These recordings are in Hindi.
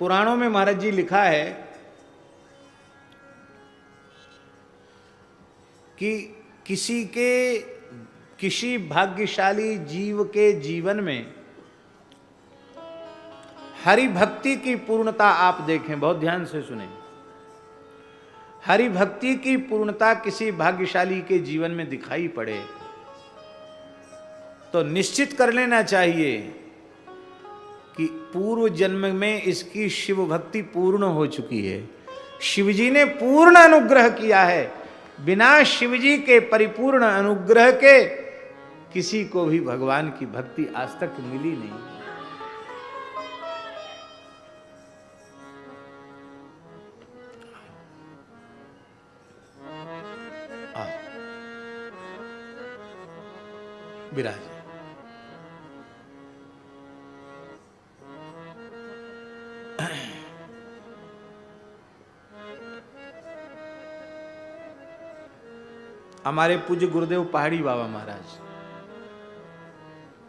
पुराणों में महाराज जी लिखा है कि किसी भाग्यशाली जीव के जीवन में हरि भक्ति की पूर्णता आप देखें, बहुत ध्यान से सुने। हरि भक्ति की पूर्णता किसी भाग्यशाली के जीवन में दिखाई पड़े तो निश्चित कर लेना चाहिए कि पूर्व जन्म में इसकी शिव भक्ति पूर्ण हो चुकी है। शिवजी ने पूर्ण अनुग्रह किया है। बिना शिवजी के परिपूर्ण अनुग्रह के किसी को भी भगवान की भक्ति आज तक मिली नहीं। विराज हमारे पूज्य गुरुदेव पहाड़ी बाबा महाराज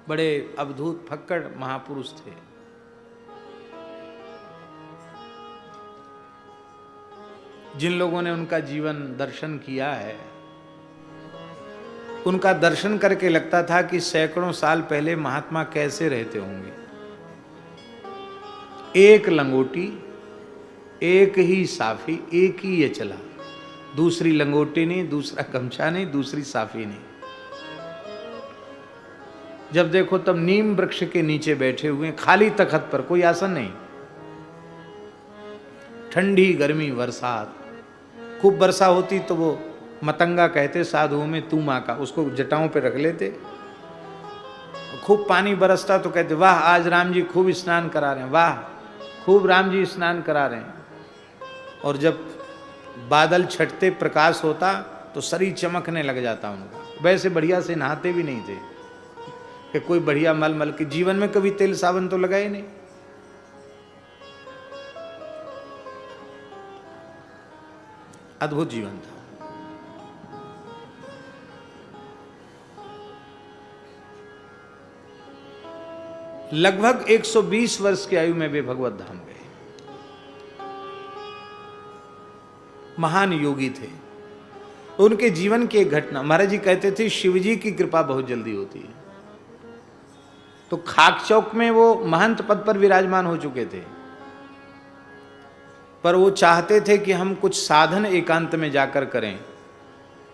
बड़े अद्भुत फक्कड़ महापुरुष थे। जिन लोगों ने उनका जीवन दर्शन किया है, उनका दर्शन करके लगता था कि सैकड़ों साल पहले महात्मा कैसे रहते होंगे। एक लंगोटी, एक ही साफी, एक ही ये चला, दूसरी लंगोटी नहीं, दूसरा गमछा नहीं, दूसरी साफी नहीं। जब देखो तब नीम वृक्ष के नीचे बैठे हुए, खाली तखत पर, कोई आसन नहीं। ठंडी गर्मी बरसात, खूब वर्षा होती तो वो मतंगा कहते साधुओं में, तू माँ का, उसको जटाओं पे रख लेते। खूब पानी बरसता तो कहते वाह आज राम जी खूब स्नान करा रहे हैं, वाह खूब राम जी स्नान करा रहे हैं। और जब बादल छटते प्रकाश होता तो शरीर चमकने लग जाता उनका। वैसे बढ़िया से नहाते भी नहीं थे कि कोई बढ़िया मल मल के, जीवन में कभी तेल साबुन तो लगाए नहीं। अद्भुत जीवन था। लगभग 120 वर्ष की आयु में वे भगवत धाम गए। महान योगी थे। उनके जीवन की एक घटना, महाराज जी कहते थे शिवजी की कृपा बहुत जल्दी होती है। तो खाक चौक में वो महंत पद पर विराजमान हो चुके थे, पर वो चाहते थे कि हम कुछ साधन एकांत में जाकर करें,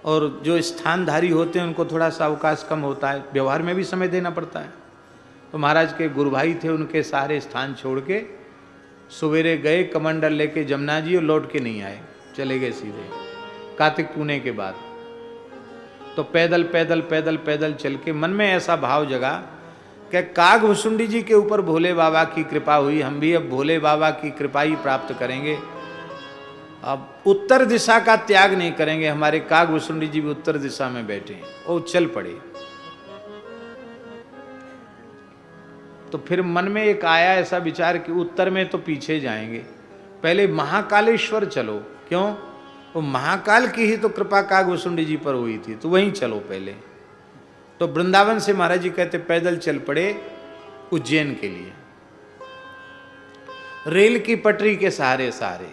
और जो स्थानधारी होते हैं उनको थोड़ा सा अवकाश कम होता है, व्यवहार में भी समय देना पड़ता है। तो महाराज के गुरु भाई थे, उनके सारे स्थान छोड़ के सवेरे गए कमंडल लेके जमुना जी, और लौट के नहीं आए, चले गए सीधे कार्तिक पूर्णे के बाद। तो पैदल पैदल पैदल पैदल चल के मन में ऐसा भाव जगा कि काग भुसुंडी जी के ऊपर भोले बाबा की कृपा हुई, हम भी अब भोले बाबा की कृपा ही प्राप्त करेंगे। अब उत्तर दिशा का त्याग नहीं करेंगे। हमारे काग भुसुंडी जी भी उत्तर दिशा में बैठे और चल पड़े। तो फिर मन में एक आया ऐसा विचार कि उत्तर में तो पीछे जाएंगे, पहले महाकालेश्वर चलो। क्यों? वो महाकाल की ही तो कृपा काग भुसुंडी जी पर हुई थी, तो वहीं चलो पहले। तो वृंदावन से महाराज जी कहते पैदल चल पड़े उज्जैन के लिए, रेल की पटरी के सहारे सहारे।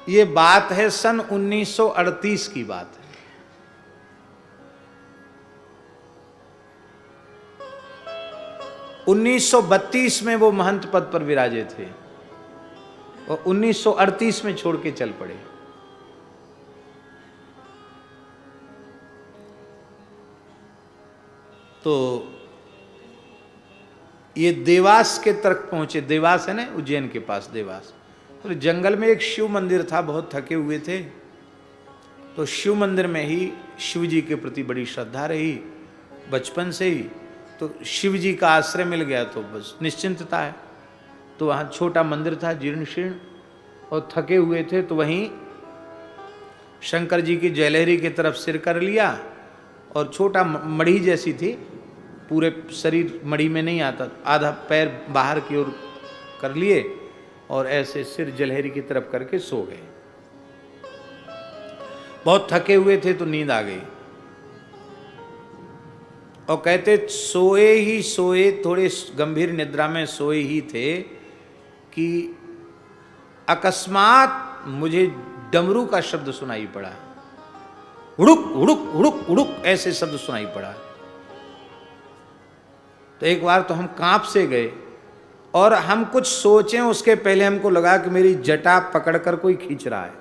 ये बात है सन 1938 की बात है। उन्नीस 1932 में वो महंत पद पर विराजे थे और 1938 में छोड़ के चल पड़े। तो ये देवास के तरफ पहुंचे। देवास है ना उज्जैन के पास, देवास। तो जंगल में एक शिव मंदिर था, बहुत थके हुए थे। तो शिव मंदिर में ही शिव जी के प्रति बड़ी श्रद्धा रही बचपन से ही। तो शिव जी का आश्रय मिल गया तो बस निश्चिंतता है। तो वहाँ छोटा मंदिर था, जीर्ण शीर्ण, और थके हुए थे। तो वहीं शंकर जी की जयलहरी की तरफ सिर कर लिया, और छोटा मढ़ी जैसी थी, पूरे शरीर मढ़ी में नहीं आता, आधा पैर बाहर की ओर कर लिए और ऐसे सिर जलहरी की तरफ करके सो गए। बहुत थके हुए थे तो नींद आ गई। और कहते सोए ही सोए, थोड़े गंभीर निद्रा में सोए ही थे कि अकस्मात मुझे डमरू का शब्द सुनाई पड़ा। हुड़ुक हुड़ुक हुड़ुक हुड़ुक ऐसे शब्द सुनाई पड़ा। तो एक बार तो हम कांप से गए और हम कुछ सोचें उसके पहले हमको लगा कि मेरी जटा पकड़कर कोई खींच रहा है।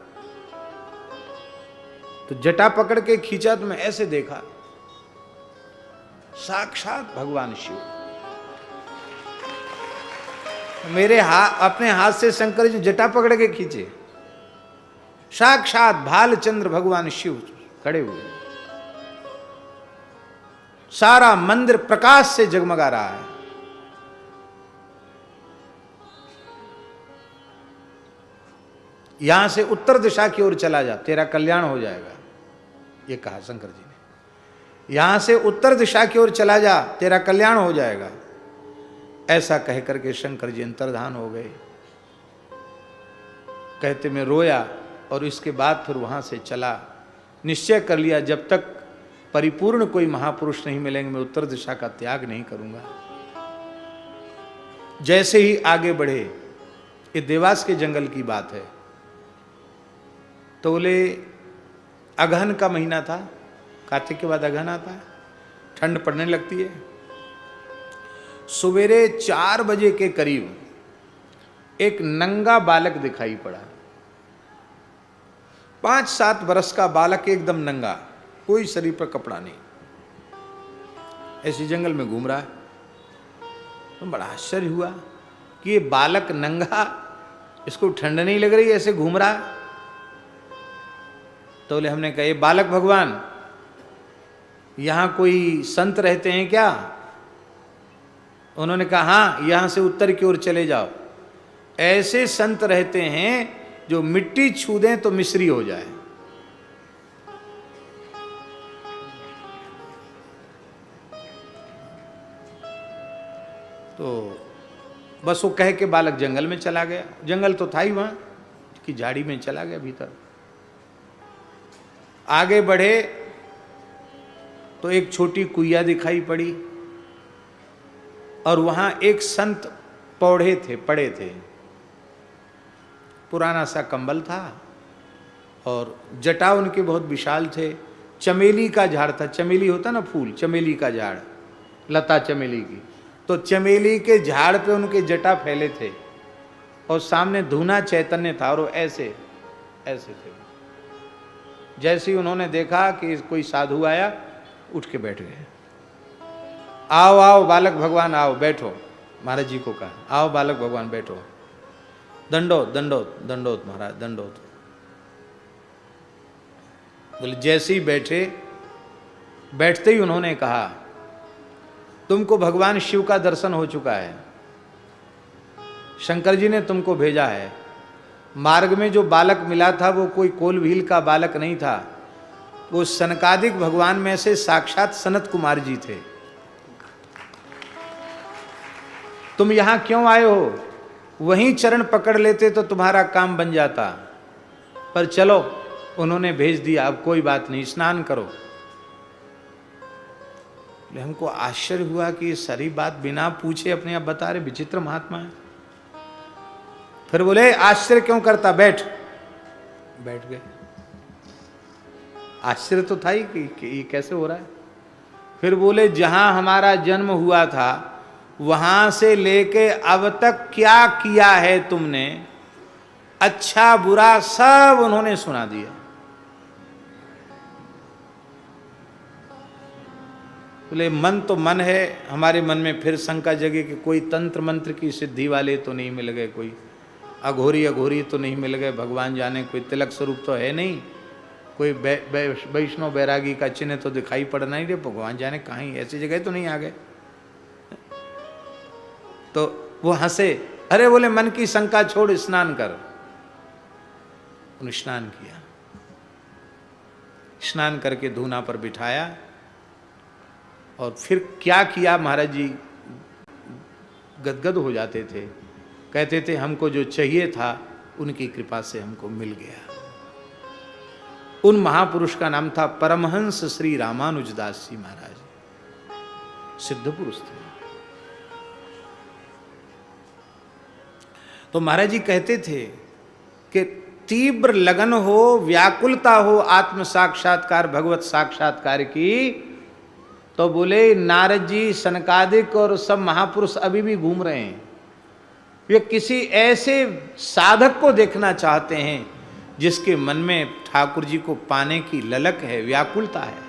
तो जटा पकड़ के खींचा तो मैं ऐसे देखा, साक्षात भगवान शिव मेरे अपने हाथ से शंकर जी जटा पकड़ के खींचे। साक्षात भालचंद्र भगवान शिव खड़े हुए। सारा मंदिर प्रकाश से जगमगा रहा है। यहां से उत्तर दिशा की ओर चला जा, तेरा कल्याण हो जाएगा, ये कहा शंकर जी ने। यहां से उत्तर दिशा की ओर चला जा, तेरा कल्याण हो जाएगा। ऐसा कह करके शंकर जी अंतर्धान हो गए। कहते मैं रोया और इसके बाद फिर वहां से चला। निश्चय कर लिया जब तक परिपूर्ण कोई महापुरुष नहीं मिलेंगे मैं उत्तर दिशा का त्याग नहीं करूंगा। जैसे ही आगे बढ़े, ये देवास के जंगल की बात है, तो बोले अगहन का महीना था, कार्तिक के बाद अगहन आता है, ठंड पड़ने लगती है। सवेरे 4 बजे के करीब एक नंगा बालक दिखाई पड़ा। 5-7 वर्ष का बालक, एकदम नंगा, कोई शरीर पर कपड़ा नहीं, ऐसे जंगल में घूम रहा है। तो बड़ा आश्चर्य हुआ कि ये बालक नंगा, इसको ठंड नहीं लग रही, ऐसे घूम रहा है। तो बोले हमने कहा ये बालक भगवान, यहां कोई संत रहते हैं क्या? उन्होंने कहा हाँ, यहां से उत्तर की ओर चले जाओ, ऐसे संत रहते हैं जो मिट्टी छू दें तो मिश्री हो जाए। तो बस वो कह के बालक जंगल में चला गया। जंगल तो था ही वहां कि झाड़ी में चला गया भीतर। आगे बढ़े तो एक छोटी कुइया दिखाई पड़ी और वहां एक संत पौड़े थे, पड़े थे। पुराना सा कंबल था और जटा उनके बहुत विशाल थे। चमेली का झाड़ था, चमेली होता ना फूल, चमेली का झाड़, लता चमेली की, तो चमेली के झाड़ पे उनके जटा फैले थे और सामने धूना चैतन्य था और वो ऐसे ऐसे थे। जैसे ही उन्होंने देखा कि कोई साधु आया, उठ के बैठ गए। आओ आओ बालक भगवान आओ, बैठो। महाराज जी को कहा आओ बालक भगवान बैठो। दंडोत दंडोत दंडोत महाराज दंडोत। बोले जैसे ही बैठे, बैठते ही उन्होंने कहा तुमको भगवान शिव का दर्शन हो चुका है, शंकर जी ने तुमको भेजा है। मार्ग में जो बालक मिला था वो कोई कोलभील का बालक नहीं था, वो सनकादिक भगवान में से साक्षात सनत कुमार जी थे। तुम यहां क्यों आए हो? वहीं चरण पकड़ लेते तो तुम्हारा काम बन जाता, पर चलो उन्होंने भेज दिया, अब कोई बात नहीं, स्नान करो। हमको आश्चर्य हुआ कि ये सारी बात बिना पूछे अपने आप बता रहे, विचित्र महात्मा है। फिर बोले आश्चर्य क्यों करता, बैठ। बैठ गए। आश्चर्य तो था ही कि ये कैसे हो रहा है। फिर बोले जहां हमारा जन्म हुआ था वहां से लेके अब तक क्या किया है तुमने, अच्छा बुरा सब उन्होंने सुना दिया। बोले मन तो मन है, हमारे मन में फिर शंका जगे कि कोई तंत्र मंत्र की सिद्धि वाले तो नहीं मिल गए, कोई अघोरी अघोरी तो नहीं मिल गए, भगवान जाने कोई तिलक स्वरूप तो है नहीं, कोई वैष्णव बैरागी का चिन्ह तो दिखाई पड़ नहीं रहे, भगवान जाने कहीं ऐसी जगह तो नहीं आ गए। तो वो हंसे, अरे बोले मन की शंका छोड़, स्नान कर। उन्होंने स्नान किया, स्नान करके धूना पर बिठाया और फिर क्या किया, महाराज जी गदगद हो जाते थे, कहते थे हमको जो चाहिए था उनकी कृपा से हमको मिल गया। उन महापुरुष का नाम था परमहंस श्री रामानुजदास जी महाराज। सिद्ध पुरुष थे। तो महाराज जी कहते थे कि तीव्र लगन हो, व्याकुलता हो आत्म साक्षात्कार, भगवत साक्षात्कार की, तो बोले नारद जी, सनकादिक और सब महापुरुष अभी भी घूम रहे हैं। वे किसी ऐसे साधक को देखना चाहते हैं जिसके मन में ठाकुर जी को पाने की ललक है, व्याकुलता है।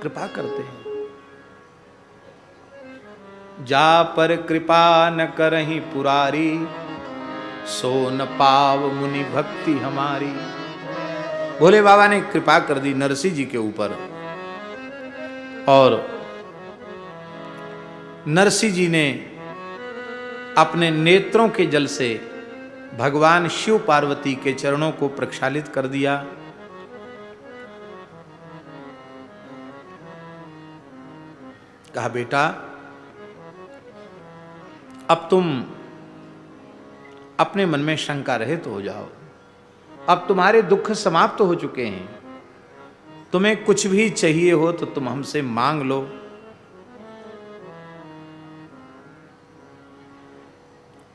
कृपा करते हैं। जा पर कृपा न करहि पुरारी, सो न पाव मुनि भक्ति हमारी। भोले बाबा ने कृपा कर दी नरसिंह जी के ऊपर, और नरसिंह जी ने अपने नेत्रों के जल से भगवान शिव पार्वती के चरणों को प्रक्षालित कर दिया। कहा, बेटा अब तुम अपने मन में शंका रहित हो जाओ। अब तुम्हारे दुख समाप्त हो चुके हैं। तुम्हें कुछ भी चाहिए हो तो तुम हमसे मांग लो।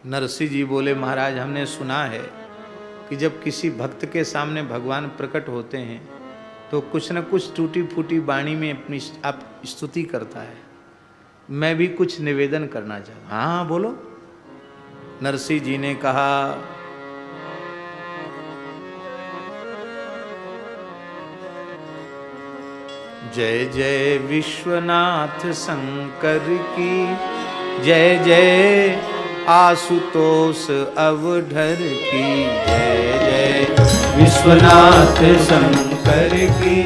नरसिंह जी बोले, महाराज हमने सुना है कि जब किसी भक्त के सामने भगवान प्रकट होते हैं तो कुछ न कुछ टूटी फूटी वाणी में अपनी आप स्तुति करता है। मैं भी कुछ निवेदन करना चाहता। हाँ बोलो। नरसिंह जी ने कहा, जय जय विश्वनाथ शंकर की, जय जय आशुतोष अवधर की, जय जय विश्वनाथ शंकर की,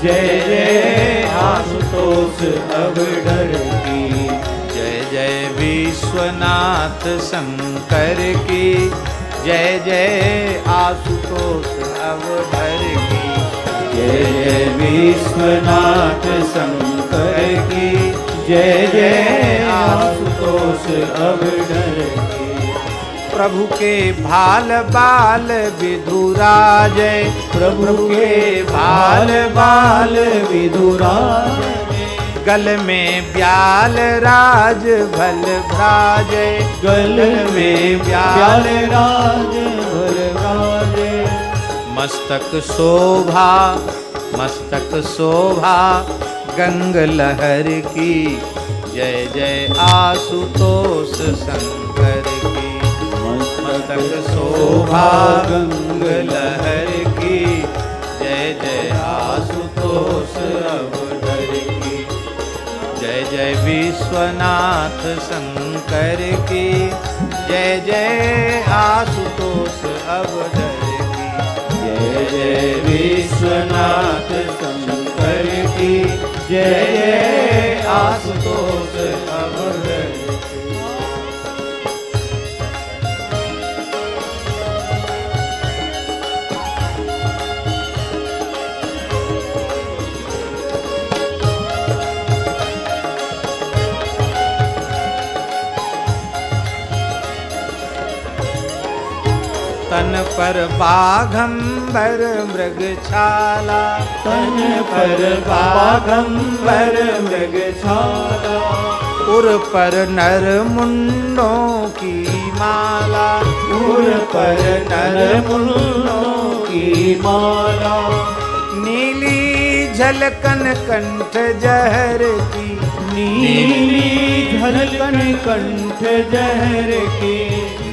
जय जय आशुतोष अवधर की, जय जय विश्वनाथ शंकर की, जय जय आशुतोष अवधर की, जय जय विश्वनाथ शंकर की, जय जय आशुतोष अवधर की। प्रभु के भाल बाल विधुराजय, प्रभु के भाल बाल विधुराजय, गल में ब्याल राज भल भ्राजय, गल में ब्याल राज भल भ्राजय, मस्तक शोभा, मस्तक शोभा गंग लहर की, जय जय आशुतोष शंकर की, मस्तक शोभा गंग लहर की, जय जय आशुतोष अवधर की, जय जय विश्वनाथ शंकर की, जय जय आशुतोष अवधर की, जय जय विश्वनाथ शंकर की, जय जय आशुतोष अवधर की। तन पर बाघंबर मृगछाला, तन पर बाघंबर मृगछाला, उर पर नर मुंडों की माला, उर पर नर मुंडों की माला, नीली झलकन कंठ जहर की, नीली झलकन कंठ जहर की,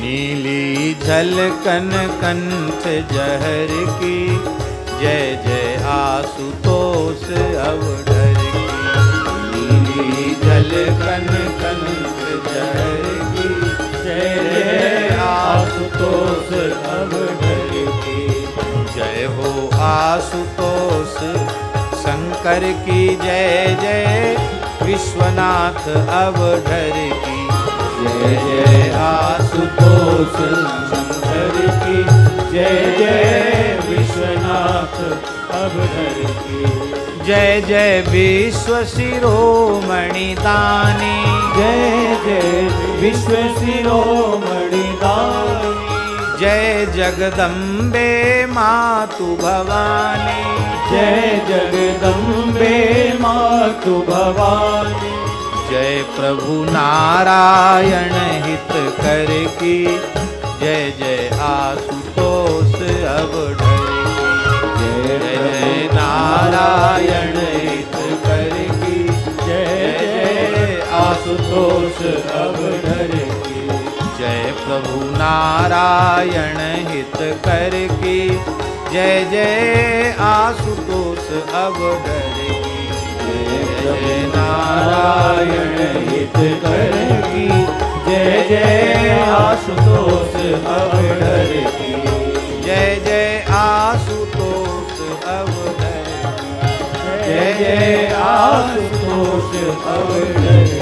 नीली झलकन कंठ जहर की, जय जय आशुतोष अवधर की, नीली झलकन कंठ जहर की, जय जय आशुतोष अवधर की, जय हो आशुतोष शंकर की, जय जय विश्वनाथ अवधर की, जय जय आशुतोष शंकर की, जय जय विश्वनाथ अवधर की, जय जय विश्व शिरोमणि दानी, जय जय विश्व शिरोमणि दानी, जय जगदम्बे मातु भवानी, जय जगदम्बे मातु भवानी, जय प्रभु नारायण हित कर की, जय जय आशुतोष अवधर की। जय जय नारायण हित कर की, जय जय आशुतोष अवधर की। जय प्रभु नारायण हित कर की, जय जय आशुतोष अवधर की। जय जय नारायण हित कर की, जय जय आशुतोष अवधर की। जय जय आशुतोष अवधर की, जय जय आशुतोष अवधर।